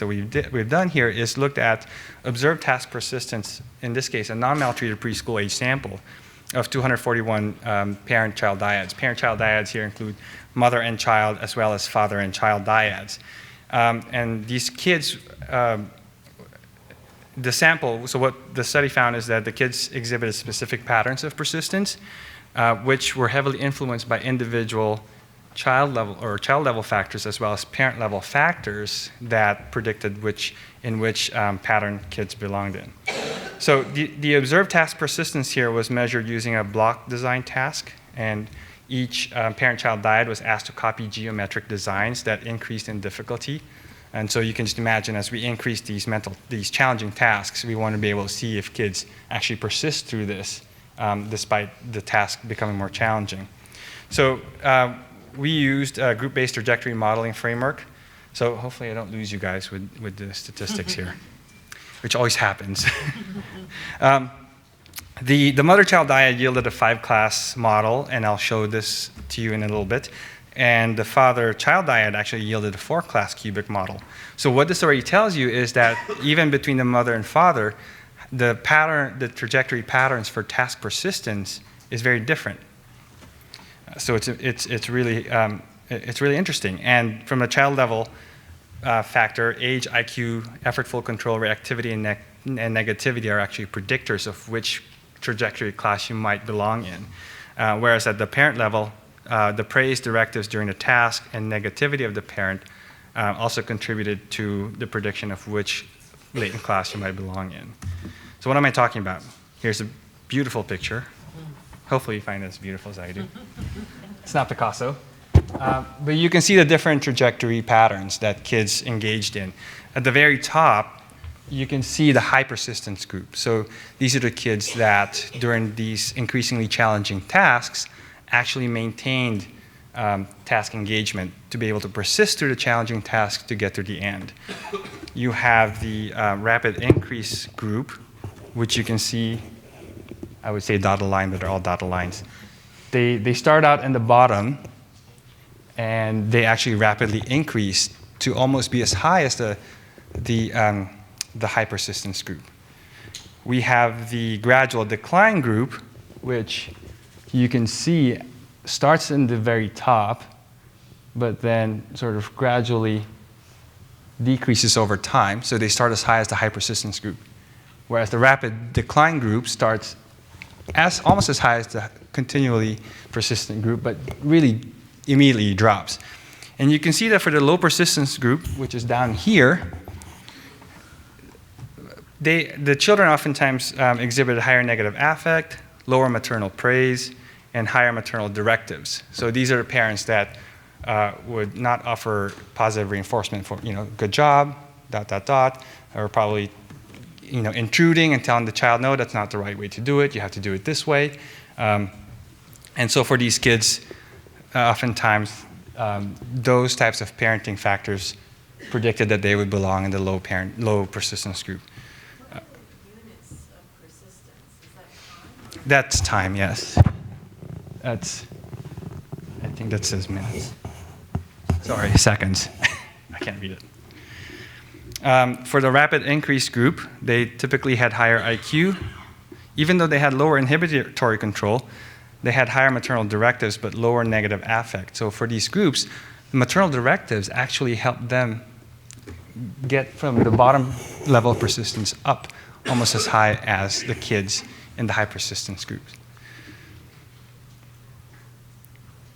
that we've done here is looked at observed task persistence, in this case, a non-maltreated preschool age sample of 241 parent-child dyads. Parent-child dyads here include mother and child as well as father and child dyads. And these kids, the sample, so what the study found is that the kids exhibited specific patterns of persistence, which were heavily influenced by individual child level factors as well as parent level factors that predicted in which pattern kids belonged in. So the observed task persistence here was measured using a block design task, and each parent-child dyad was asked to copy geometric designs that increased in difficulty. And so you can just imagine, as we increase these challenging tasks, we want to be able to see if kids actually persist through this despite the task becoming more challenging. So we used a group-based trajectory modeling framework. So hopefully I don't lose you guys with the statistics here, which always happens. The mother-child dyad yielded a 5-class model, and I'll show this to you in a little bit. And the father-child dyad actually yielded a 4-class cubic model. So what this already tells you is that even between the mother and father, the trajectory patterns for task persistence is very different. So it's really interesting. And from a child level factor, age, IQ, effortful control, reactivity, and negativity are actually predictors of which trajectory class you might belong in. Whereas at the parent level, the praise, directives during the task, and negativity of the parent also contributed to the prediction of which latent class you might belong in. So what am I talking about? Here's a beautiful picture. Hopefully you find it as beautiful as I do. It's not Picasso. But you can see the different trajectory patterns that kids engaged in. At the very top, you can see the high persistence group. So these are the kids that, during these increasingly challenging tasks, actually maintained task engagement to be able to persist through the challenging task to get to the end. You have the rapid increase group, which you can see, I would say dotted line, but they're all dotted lines. They start out in the bottom, and they actually rapidly increase to almost be as high as the high persistence group. We have the gradual decline group, which you can see starts in the very top, but then sort of gradually decreases over time. So they start as high as the high persistence group. Whereas the rapid decline group starts almost as high as the continually persistent group, but really immediately drops. And you can see that for the low persistence group, which is down here, the children oftentimes exhibited higher negative affect, lower maternal praise, and higher maternal directives. So these are the parents that would not offer positive reinforcement for, good job, ... or probably, intruding and telling the child, no, that's not the right way to do it. You have to do it this way. And so for these kids, oftentimes, those types of parenting factors predicted that they would belong in the low persistence group. What units of persistence? Is that time? That's time, yes. I think that says minutes. Sorry, seconds. I can't read it. For the rapid increase group, they typically had higher IQ. Even though they had lower inhibitory control, they had higher maternal directives but lower negative affect. So for these groups, the maternal directives actually helped them get from the bottom level of persistence up almost as high as the kids in the high persistence groups.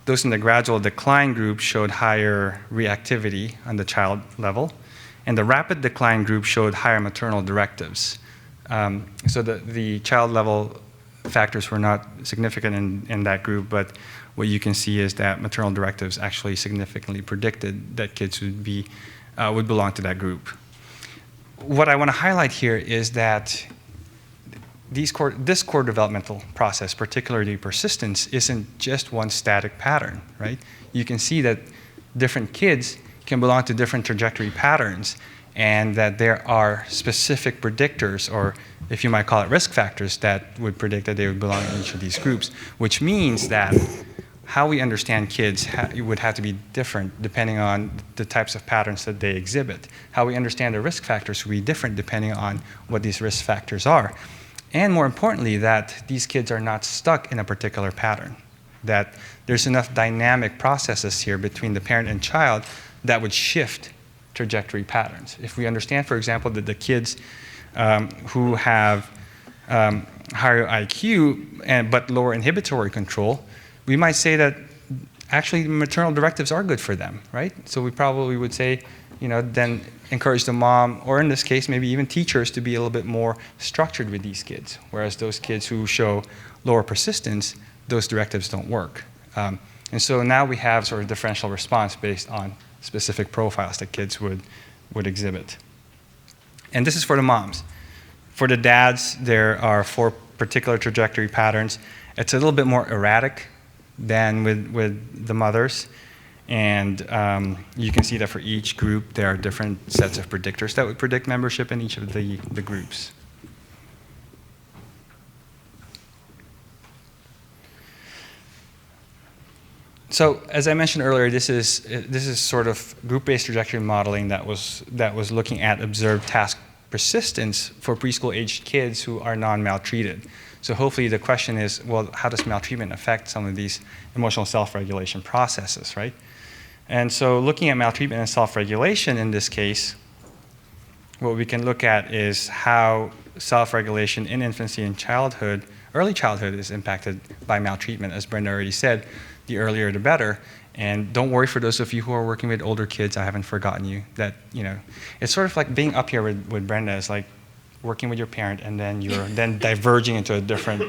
Those in the gradual decline group showed higher reactivity on the child level, and the rapid decline group showed higher maternal directives. So the child level factors were not significant in that group, but what you can see is that maternal directives actually significantly predicted that kids would belong to that group. What I want to highlight here is that this core developmental process, particularly persistence, isn't just one static pattern, right? You can see that different kids can belong to different trajectory patterns, and that there are specific predictors, or if you might call it risk factors, that would predict that they would belong in each of these groups, which means that how we understand kids would have to be different depending on the types of patterns that they exhibit. How we understand the risk factors will be different depending on what these risk factors are. And more importantly, that these kids are not stuck in a particular pattern, that there's enough dynamic processes here between the parent and child that would shift trajectory patterns. If we understand, for example, that the kids who have higher IQ but lower inhibitory control, we might say that actually maternal directives are good for them, right? So we probably would say, then encourage the mom, or in this case, maybe even teachers, to be a little bit more structured with these kids. Whereas those kids who show lower persistence, those directives don't work. And so now we have sort of differential response based on specific profiles that kids would exhibit. And this is for the moms. For the dads, there are 4 particular trajectory patterns. It's a little bit more erratic than with the mothers. And you can see that for each group, there are different sets of predictors that would predict membership in each of the groups. So, as I mentioned earlier, this is sort of group-based trajectory modeling that was looking at observed task persistence for preschool-aged kids who are non-maltreated. So hopefully the question is, well, how does maltreatment affect some of these emotional self-regulation processes, right? And so looking at maltreatment and self-regulation in this case, what we can look at is how self-regulation in infancy and childhood, early childhood, is impacted by maltreatment. As Brenda already said, the earlier the better. And don't worry, for those of you who are working with older kids, I haven't forgotten you. That, it's sort of like being up here with Brenda. It's like working with your parent, and then you're then diverging into a different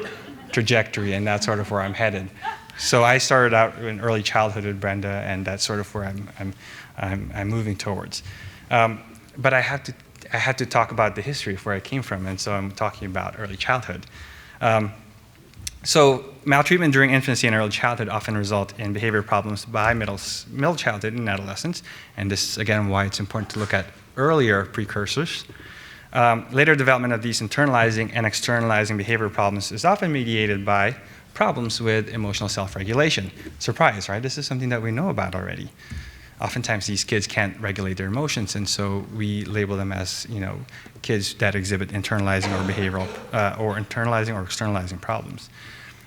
trajectory, and that's sort of where I'm headed. So I started out in early childhood with Brenda, and that's sort of where I'm moving towards. But I had to talk about the history of where I came from, and so I'm talking about early childhood. So maltreatment during infancy and early childhood often result in behavior problems by middle childhood and adolescence, and this is again why it's important to look at earlier precursors. Later development of these internalizing and externalizing behavior problems is often mediated by problems with emotional self-regulation. Surprise, right? This is something that we know about already. Oftentimes these kids can't regulate their emotions, and so we label them as, kids that exhibit internalizing or behavioral, or internalizing or externalizing problems.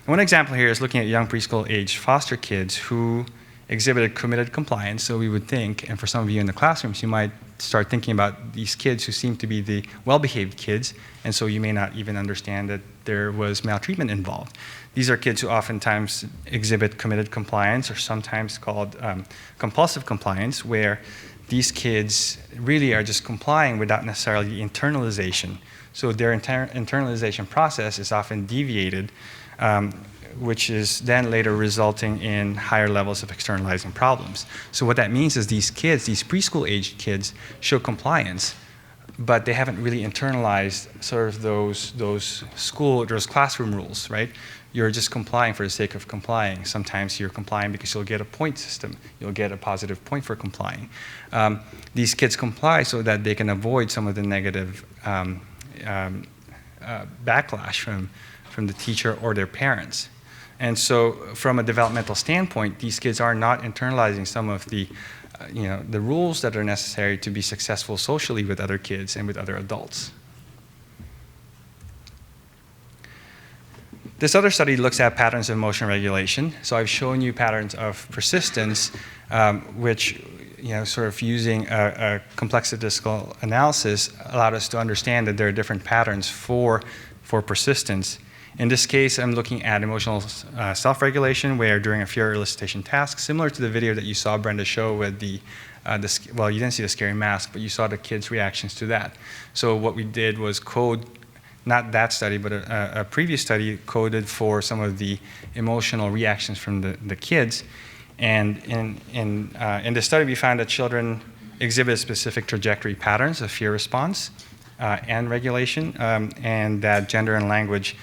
One example here is looking at young preschool-age foster kids who exhibited committed compliance. So we would think, and for some of you in the classrooms, you might start thinking about these kids who seem to be the well-behaved kids, and so you may not even understand that there was maltreatment involved. These are kids who oftentimes exhibit committed compliance, or sometimes called compulsive compliance, where these kids really are just complying without necessarily internalization. So their internalization process is often deviated, which is then later resulting in higher levels of externalizing problems. So what that means is these kids, these preschool-aged kids, show compliance, but they haven't really internalized sort of those classroom rules, right? You're just complying for the sake of complying. Sometimes you're complying because you'll get a point system. You'll get a positive point for complying. These kids comply so that they can avoid some of the negative backlash from the teacher or their parents. And so from a developmental standpoint, these kids are not internalizing some of the rules that are necessary to be successful socially with other kids and with other adults. This other study looks at patterns of emotion regulation. So I've shown you patterns of persistence, which, sort of using a complex statistical analysis allowed us to understand that there are different patterns for persistence. In this case, I'm looking at emotional self-regulation, where during a fear elicitation task, similar to the video that you saw Brenda show with well, you didn't see the scary mask, but you saw the kids' reactions to that. So what we did was code, not that study, but a previous study coded for some of the emotional reactions from the kids. And in the study, we found that children exhibit specific trajectory patterns of fear response and regulation, and that gender and language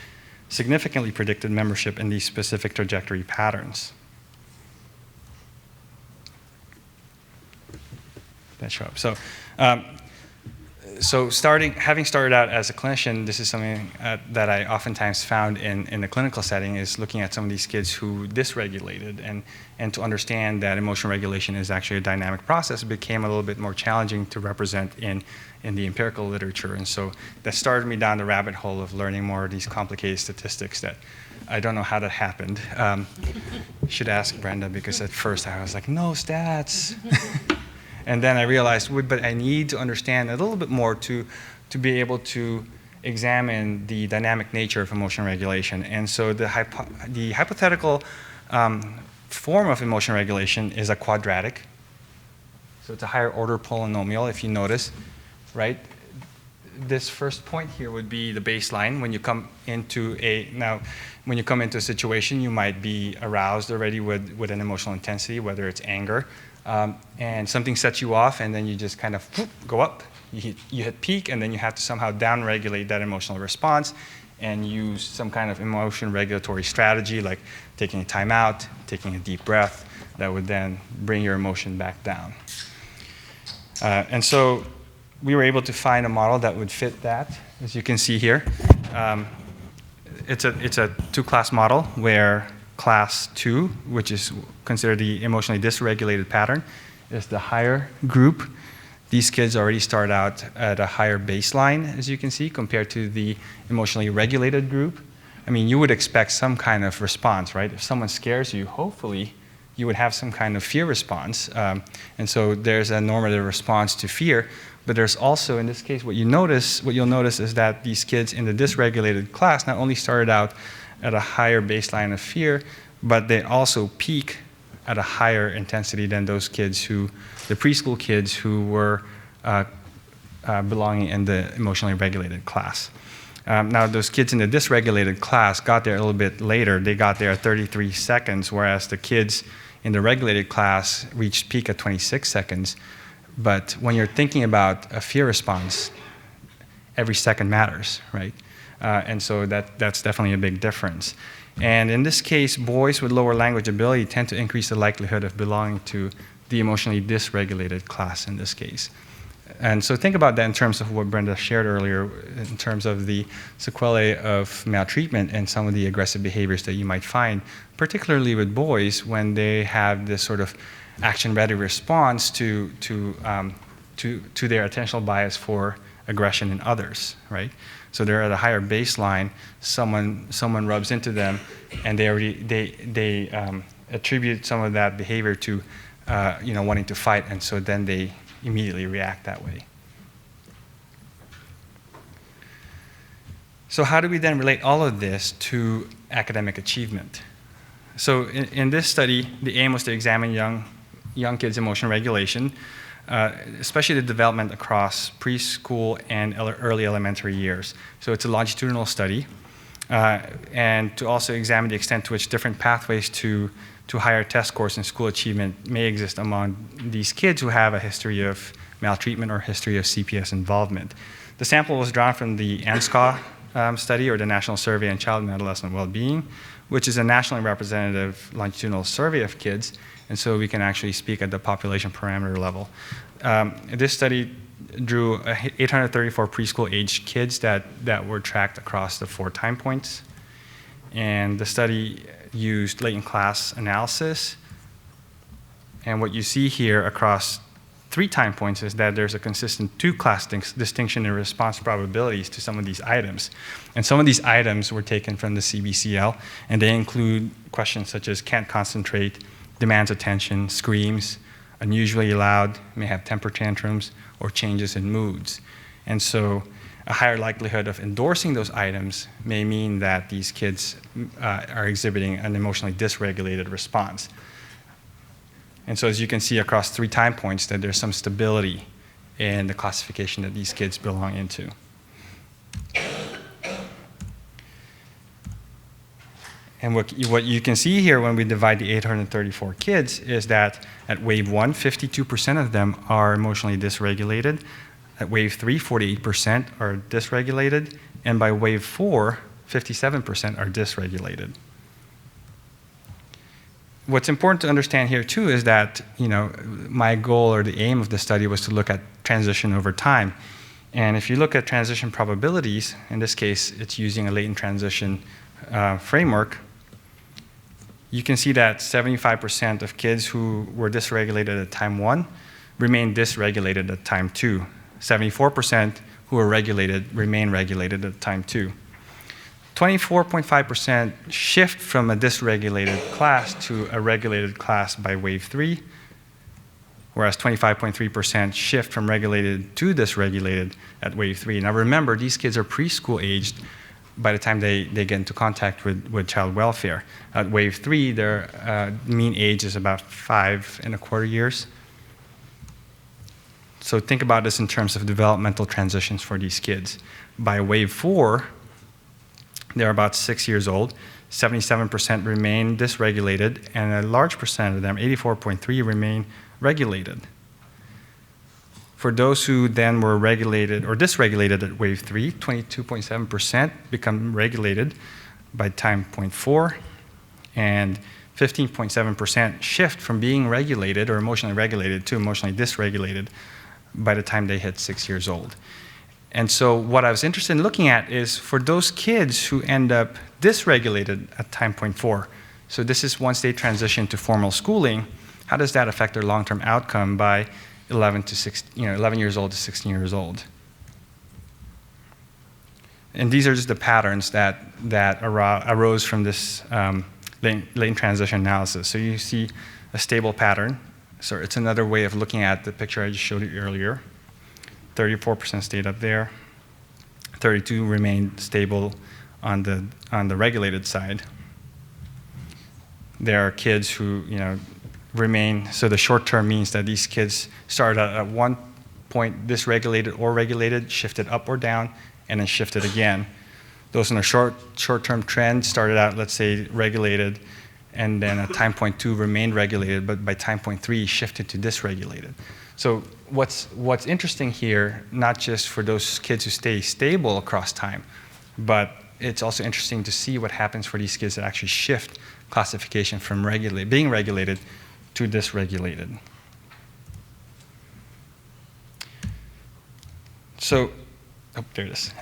significantly predicted membership in these specific trajectory patterns. That show up. So having started out as a clinician, this is something that I oftentimes found in the clinical setting, is looking at some of these kids who dysregulated, and to understand that emotional regulation is actually a dynamic process became a little bit more challenging to represent in the empirical literature. And so that started me down the rabbit hole of learning more of these complicated statistics that I don't know how that happened. You should ask Brenda, because at first I was like, no stats. And then I realized, but I need to understand a little bit more to be able to examine the dynamic nature of emotion regulation. And so the hypothetical form of emotion regulation is a quadratic. So it's a higher order polynomial, if you notice, right? This first point here would be the baseline. When you come into a situation, you might be aroused already with an emotional intensity, whether it's anger, and something sets you off, and then you just kind of go up. You hit peak, and then you have to somehow down-regulate that emotional response and use some kind of emotion regulatory strategy, like taking a time out, taking a deep breath, that would then bring your emotion back down. And so we were able to find a model that would fit that, as you can see here. It's a two-class model where class 2, which is considered the emotionally dysregulated pattern, is the higher group. These kids already start out at a higher baseline, as you can see, compared to the emotionally regulated group. I mean, you would expect some kind of response, right? If someone scares you, hopefully you would have some kind of fear response. And so there's a normative response to fear. But there's also, in this case, what you'll notice is that these kids in the dysregulated class not only started out at a higher baseline of fear, but they also peak at a higher intensity than those kids the preschool kids who were belonging in the emotionally regulated class. Now, those kids in the dysregulated class got there a little bit later. They got there at 33 seconds, whereas the kids in the regulated class reached peak at 26 seconds. But when you're thinking about a fear response, every second matters, right? And so that's definitely a big difference. And in this case, boys with lower language ability tend to increase the likelihood of belonging to the emotionally dysregulated class in this case. And so think about that in terms of what Brenda shared earlier, in terms of the sequelae of maltreatment and some of the aggressive behaviors that you might find, particularly with boys when they have this sort of action-ready response to their attentional bias for aggression in others, right? So they're at a higher baseline. Someone rubs into them, and they attribute some of that behavior to wanting to fight, and so then they immediately react that way. So how do we then relate all of this to academic achievement? So in this study, the aim was to examine young kids' emotional regulation, especially the development across preschool and early elementary years. So it's a longitudinal study, and to also examine the extent to which different pathways to higher test scores and school achievement may exist among these kids who have a history of maltreatment or history of CPS involvement. The sample was drawn from the NSCA study, or the National Survey on Child and Adolescent Wellbeing, which is a nationally representative longitudinal survey of kids, and so we can actually speak at the population parameter level. This study drew 834 preschool-aged kids that were tracked across the 4 time points, and the study used latent class analysis. And what you see here across 3 time points is that there's a consistent 2-class distinction in response probabilities to some of these items. And some of these items were taken from the CBCL, and they include questions such as can't concentrate, demands attention, screams, unusually loud, may have temper tantrums, or changes in moods. And so a higher likelihood of endorsing those items may mean that these kids are exhibiting an emotionally dysregulated response. And so as you can see across 3 time points, that there's some stability in the classification that these kids belong into. And what you can see here when we divide the 834 kids is that at wave 1, 52% of them are emotionally dysregulated. At wave 3, 48% are dysregulated. And by wave 4, 57% are dysregulated. What's important to understand here too is that, my goal or the aim of the study was to look at transition over time. And if you look at transition probabilities, in this case, it's using a latent transition framework, you can see that 75% of kids who were dysregulated at time 1 remain dysregulated at time 2. 74% who were regulated remain regulated at time 2. 24.5% shift from a dysregulated class to a regulated class by wave 3, whereas 25.3% shift from regulated to dysregulated at wave 3. Now remember, these kids are preschool aged by the time they get into contact with child welfare. At wave 3, their mean age is about 5.25 years. So think about this in terms of developmental transitions for these kids. By wave 4, they're about 6 years old. 77% remain dysregulated, and a large percent of them, 84.3%, remain regulated. For those who then were regulated or dysregulated at wave 3, 22.7% become regulated by time point 4, and 15.7% shift from being regulated or emotionally regulated to emotionally dysregulated by the time they hit 6 years old. And so what I was interested in looking at is for those kids who end up dysregulated at time point 4, so this is once they transition to formal schooling, how does that affect their long-term outcome by 11 years old to 16 years old? And these are just the patterns that arose from this latent transition analysis. So you see a stable pattern. So it's another way of looking at the picture I just showed you earlier. 34% stayed up there. 32% remained stable on the regulated side. There are kids who remain. So the short term means that these kids started at one point dysregulated or regulated, shifted up or down, and then shifted again. Those in a short-term trend started out, let's say, regulated, and then at time point 2 remained regulated, but by time point 3 shifted to dysregulated. So what's interesting here, not just for those kids who stay stable across time, but it's also interesting to see what happens for these kids that actually shift classification from being regulated to dysregulated. So, there it is.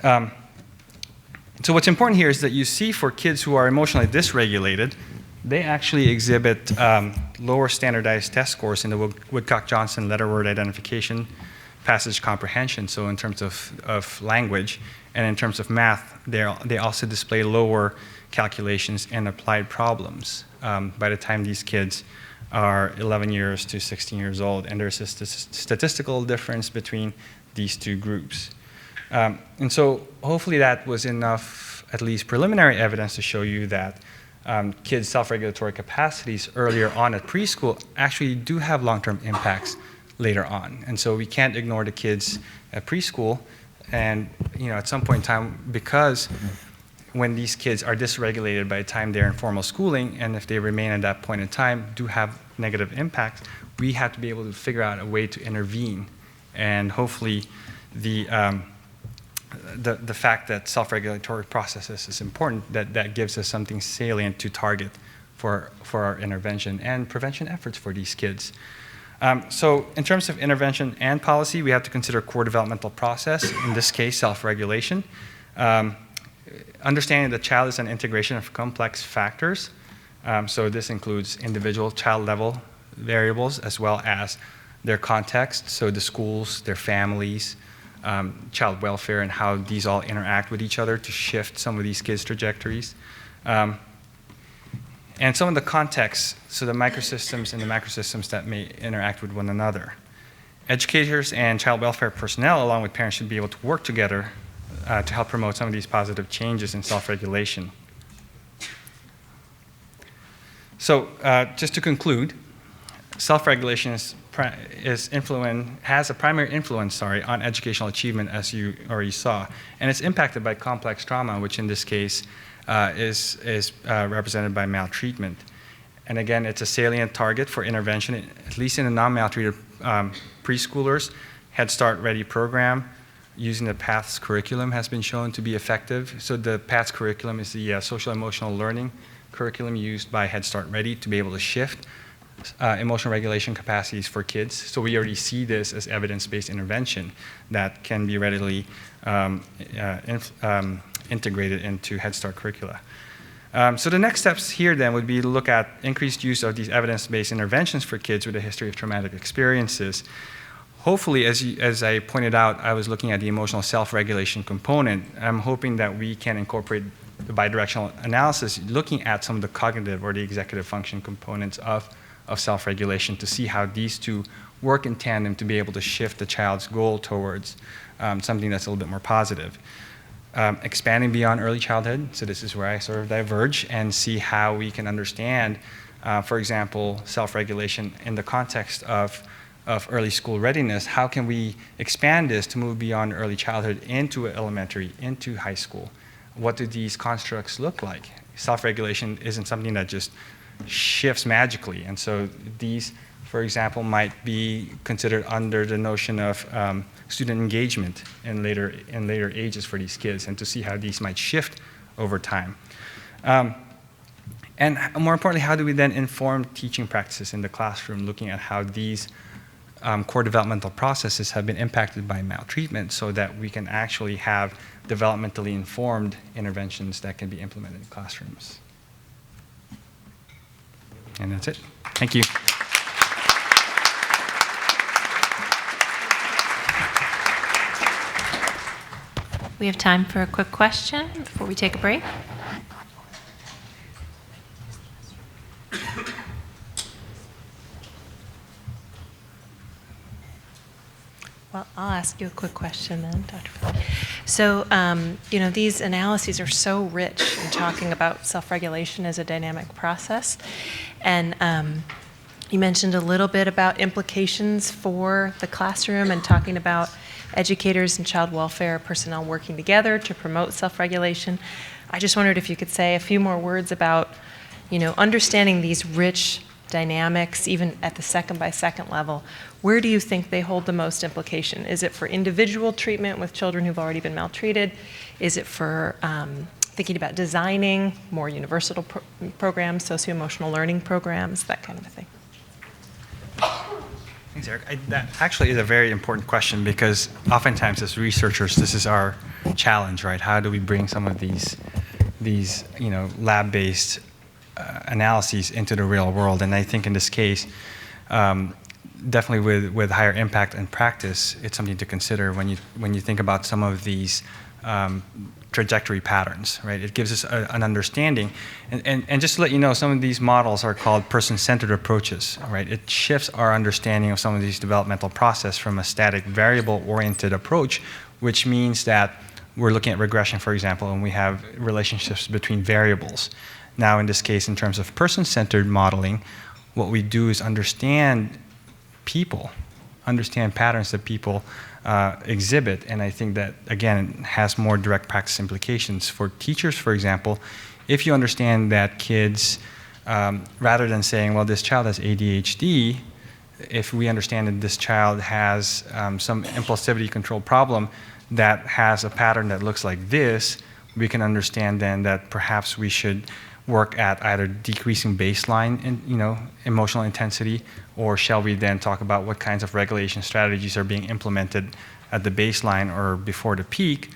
So what's important here is that you see for kids who are emotionally dysregulated, they actually exhibit lower standardized test scores in the Woodcock-Johnson letter word identification, passage comprehension, so in terms of language, and in terms of math, they also display lower calculations and applied problems by the time these kids are 11 years to 16 years old, and there's a statistical difference between these two groups. And so hopefully that was enough, at least preliminary evidence, to show you that kids' self-regulatory capacities earlier on at preschool actually do have long-term impacts later on. And so we can't ignore the kids at preschool, and at some point in time, because when these kids are dysregulated by the time they're in formal schooling, and if they remain at that point in time, do have negative impacts, we have to be able to figure out a way to intervene. And hopefully the fact that self-regulatory processes is important, that gives us something salient to target for our intervention and prevention efforts for these kids. So in terms of intervention and policy, we have to consider core developmental process, in this case, self-regulation. Understanding the child is an integration of complex factors. So this includes individual child-level variables as well as their context, so the schools, their families, child welfare, and how these all interact with each other to shift some of these kids' trajectories. And some of the context, so the microsystems and the macrosystems that may interact with one another. Educators and child welfare personnel, along with parents, should be able to work together to help promote some of these positive changes in self-regulation. So just to conclude, self-regulation has a primary influence on educational achievement, as you already saw, and it's impacted by complex trauma, which in this case is represented by maltreatment. And again, it's a salient target for intervention, at least in the non-maltreated preschoolers. Head Start Ready program using the PATHS curriculum has been shown to be effective. So the PATHS curriculum is the social emotional learning curriculum used by Head Start Ready to be able to shift emotional regulation capacities for kids. So we already see this as evidence-based intervention that can be readily integrated into Head Start curricula. So the next steps here then would be to look at increased use of these evidence-based interventions for kids with a history of traumatic experiences. Hopefully, as I pointed out, I was looking at the emotional self-regulation component. I'm hoping that we can incorporate the bidirectional analysis, looking at some of the cognitive or the executive function components of self-regulation to see how these two work in tandem to be able to shift the child's goal towards something that's a little bit more positive. Expanding beyond early childhood, so this is where I sort of diverge and see how we can understand, for example, self-regulation in the context of early school readiness. How can we expand this to move beyond early childhood into elementary, into high school? What do these constructs look like? Self-regulation isn't something that just shifts magically, and so these, for example, might be considered under the notion of student engagement in later ages for these kids, and to see how these might shift over time. And more importantly, how do we then inform teaching practices in the classroom, looking at how these core developmental processes have been impacted by maltreatment so that we can actually have developmentally informed interventions that can be implemented in classrooms. And that's it. Thank you. We have time for a quick question before we take a break. Well, I'll ask you a quick question then, Dr. Foley. So, these analyses are so rich in talking about self-regulation as a dynamic process. And you mentioned a little bit about implications for the classroom and talking about educators and child welfare personnel working together to promote self-regulation. I just wondered if you could say a few more words about, understanding these rich dynamics, even at the second-by-second level. Where do you think they hold the most implication? Is it for individual treatment with children who've already been maltreated? Is it for thinking about designing more universal programs, socio-emotional learning programs, that kind of a thing? Thanks, Eric. That actually is a very important question, because oftentimes as researchers, this is our challenge, right? How do we bring some of these lab-based analyses into the real world? And I think in this case, definitely with higher impact and practice, it's something to consider when you think about some of these trajectory patterns, right? It gives us an understanding. And just to let you know, some of these models are called person-centered approaches, right? It shifts our understanding of some of these developmental process from a static variable-oriented approach, which means that we're looking at regression, for example, and we have relationships between variables. Now, in this case, in terms of person-centered modeling, what we do is understand people, understand patterns that people exhibit, and I think that, again, has more direct practice implications. For teachers, for example, if you understand that kids, rather than saying, well, this child has ADHD, if we understand that this child has some impulsivity control problem that has a pattern that looks like this, we can understand then that perhaps we should work at either decreasing baseline emotional intensity, or shall we then talk about what kinds of regulation strategies are being implemented at the baseline or before the peak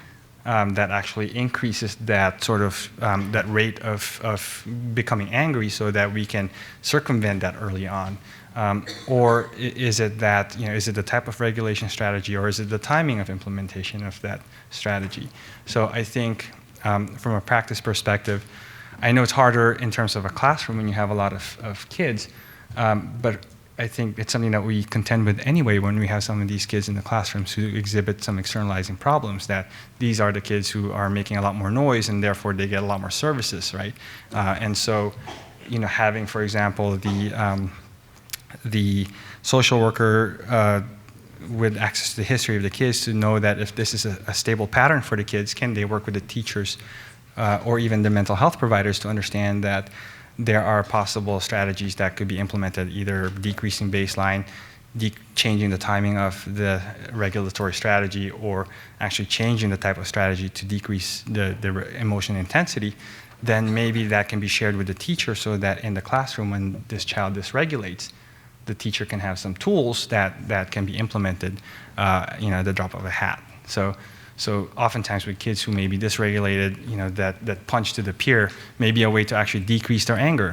that actually increases that sort of that rate of becoming angry, so that we can circumvent that early on. Or is it that, is it the type of regulation strategy, or is it the timing of implementation of that strategy? So I think from a practice perspective, I know it's harder in terms of a classroom when you have a lot of kids, but I think it's something that we contend with anyway when we have some of these kids in the classrooms who exhibit some externalizing problems, that these are the kids who are making a lot more noise and therefore they get a lot more services, right? And so, having, for example, the social worker with access to the history of the kids to know that if this is a stable pattern for the kids, can they work with the teachers or even the mental health providers to understand that there are possible strategies that could be implemented, either decreasing baseline, changing the timing of the regulatory strategy, or actually changing the type of strategy to decrease the emotion intensity. then maybe that can be shared with the teacher so that in the classroom when this child dysregulates, the teacher can have some tools that can be implemented, at the drop of a hat. So oftentimes with kids who may be dysregulated, that punch to the peer may be a way to actually decrease their anger